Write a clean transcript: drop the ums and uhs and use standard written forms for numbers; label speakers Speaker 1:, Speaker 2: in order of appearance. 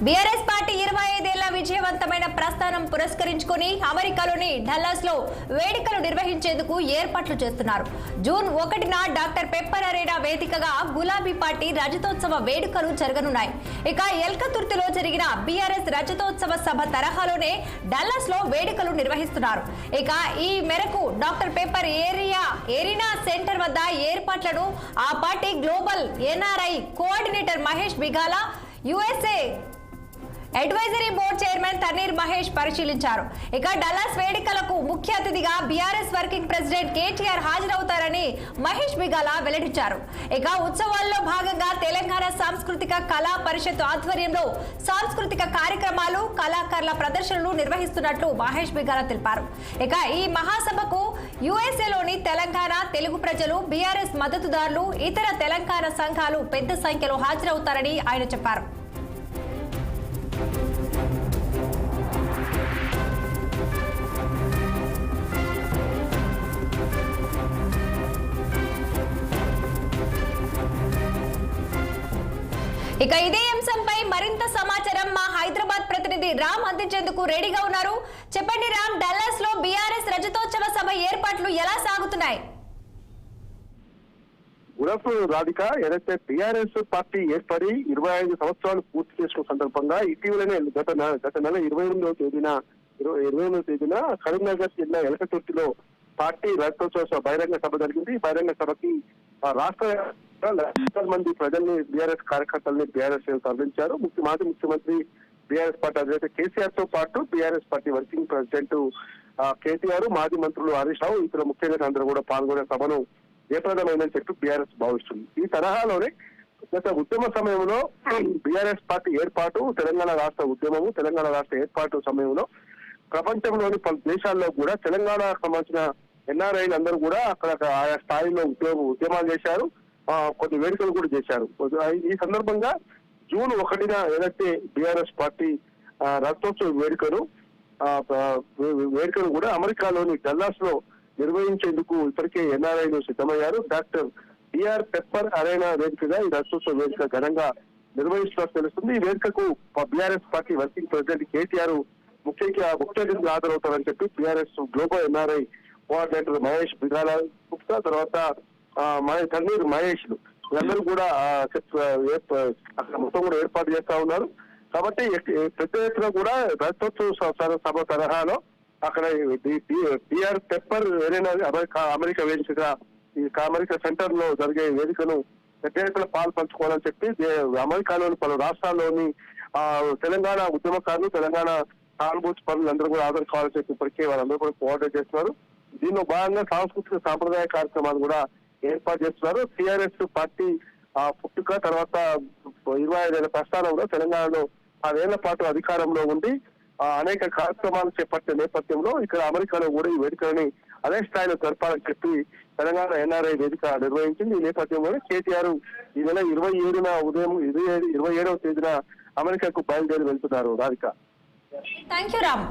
Speaker 1: BRS party 25 ఏళ్ల విజయవంతమైన ప్రస్థానం పురస్కరించుకొని అమెరికాలోని డల్లాస్ లో వేడుకలు నిర్వహించేందుకు ఏర్పాట్లు చేస్తున్నారు. జూన్ 1న డాక్టర్ పెప్పర్ అరేనా వేదికగా గులాబీ పార్టీ రజతోత్సవ వేడుకలు జరగనున్నాయి. ఇక ఎల్కతుర్తిలో జరిగిన బీఆర్ఎస్ రజతోత్సవ సభ తరహాలోనే డల్లాస్ లో వేడుకలు నిర్వహిస్తున్నారు. ఇక ఈ మేరకు డాక్టర్ పెప్పర్ ఏరీనా సెంటర్ వద్ద ఏర్పాట్లను ఆ party global NRI coordinator Mahesh Bigala, USA advisory board chairman Thanneer Mahesh పరిశీలించారు. ఇక డల్లాస్ వేడుకలకు ముఖ్య అతిథిగా బీఆర్ఎస్ వర్కింగ్ ప్రెసిడెంట్ కేటీఆర్ హాజరవుతారని మహేష్ బిగాల వెల్లడించారు. ఇక ఉత్సవాల్లో భాగంగా తెలంగాణ సాంస్కృతిక కళా పరిషత్ ఆధ్వర్యంలో సాంస్కృతిక కార్యక్రమాలు, కళాకారుల ప్రదర్శనలు నిర్వహిస్తున్నట్లు మహేష్ బిగాల తెలిపారు. ఇక ఈ మహాసభకు యుఎస్ఏలోని తెలంగాణ తెలుగు ప్రజలు, బీఆర్ఎస్ మద్దతుదారులు, ఇతర తెలంగాణ సంఘాలు పెద్ద సంఖ్యలో హాజరవుతారని ఆయన చెప్పారు. ఇక ఇదే అంశంపై మరింత సమాచారం మా హైదరాబాద్ ప్రతినిధి రామ్ అందించేందుకు రెడీగా ఉన్నారు. చెప్పండి రామ్, డల్లాస్ లో బీఆర్ఎస్ రజతోత్సవ సభ ఏర్పాట్లు ఎలా సాగుతున్నాయి?
Speaker 2: రాధిక, ఏదైతే బీఆర్ఎస్ పార్టీ ఏర్పడి 25 సంవత్సరాలు పూర్తి చేసుకున్న సందర్భంగా ఇటీవలనే గత నెల 28వ తేదీన కరీంనగర్ జిల్లా ఎలకతుర్తిలో పార్టీ రజతోత్సవ బహిరంగ సభ జరిగింది. బహిరంగ సభకి రాష్ట్ర లక్షల మంది ప్రజల్ని, బీఆర్ఎస్ కార్యకర్తల్ని బీఆర్ఎస్ తరలించారు. మాజీ ముఖ్యమంత్రి బీఆర్ఎస్ పార్టీ అధినేత కేసీఆర్ తో పాటు BRS party working president KTR, మాజీ మంత్రులు హరీష్ రావు, ఇతర ముఖ్యంగా అందరూ కూడా పాల్గొనే సభను జయప్రదమైందని చెప్పి బీఆర్ఎస్ భావిస్తుంది. ఈ తరహాలోనే గత ఉద్యమ సమయంలో బీఆర్ఎస్ పార్టీ ఏర్పాటు, తెలంగాణ రాష్ట్ర ఉద్యమము, తెలంగాణ రాష్ట్ర ఏర్పాటు సమయంలో ప్రపంచంలోని పలు దేశాల్లో కూడా తెలంగాణకు సంబంధించిన ఎన్ఆర్ఐలు అందరూ కూడా అక్కడ ఆయా స్థాయిలో ఉద్యమాలు చేశారు, కొన్ని వేడుకలు కూడా చేశారు. ఈ సందర్భంగా జూన్ 1న ఏదైతే బీఆర్ఎస్ పార్టీ రజతోత్సవ వేడుకను కూడా అమెరికాలోని డల్లాస్ లో నిర్వహించేందుకు ఇప్పటికే ఎన్ఆర్ఐలు సిద్ధమయ్యారు. డాక్టర్ బిఆర్ పెప్పర్ అరేనా వేదికగా ఈ రజతోత్సవ వేదిక ఘనంగా నిర్వహిస్తున్నట్టు తెలుస్తుంది. ఈ వేదికకు BRS party working president KTR ముఖ్య అతిథిగా హాజరవుతారని చెప్పి BRS global NRI coordinator Mahesh Bigala Gupta, తర్వాత తన్నీర్ మహేష్ వీళ్ళందరూ కూడా అక్కడ మొత్తం కూడా ఏర్పాటు చేస్తా ఉన్నారు. కాబట్టి పెద్ద ఎత్తున కూడా రజతోత్సవ సభ తరహాలో అక్కడ బిఆర్ పెప్పర్ ఏదైనా అమెరికా వేదికగా ఈ అమెరికా సెంటర్ లో జరిగే వేదికను పెద్ద ఎత్తున పాలు పంచుకోవాలని చెప్పి అమెరికాలోని పలు రాష్ట్రాల్లోని తెలంగాణ ఉద్యమకారులు, తెలంగాణ సానుభూతి పనులు అందరూ కూడా హాజరు కావాలని చెప్పి ఇప్పటికే వాళ్ళందరూ కూడా కోఆర్డినేట్ చేస్తున్నారు. దీనిలో భాగంగా సాంస్కృతిక సాంప్రదాయ కార్యక్రమాలు కూడా ఏర్పాటు చేస్తున్నారు. టీఆర్ఎస్ పార్టీ పుట్టుక తర్వాత 25 ఏళ్ల ప్రస్థానంలో తెలంగాణలో 6 ఏళ్ల పాటు అధికారంలో ఉండి అనేక కార్యక్రమాలు చేపట్టే నేపథ్యంలో ఇక్కడ అమెరికాలో కూడా ఈ వేదికలని అదే స్థాయిలో జరపాలని చెప్పి తెలంగాణ ఎన్ఆర్ఐ వేదిక నిర్వహించింది. ఈ నేపథ్యంలోనే కేటీఆర్ ఈ నెల 27న ఉదయం 27వ తేదీన అమెరికాకు బయలుదేరి వెళ్తున్నారు. Radhika,
Speaker 1: thank you Ram.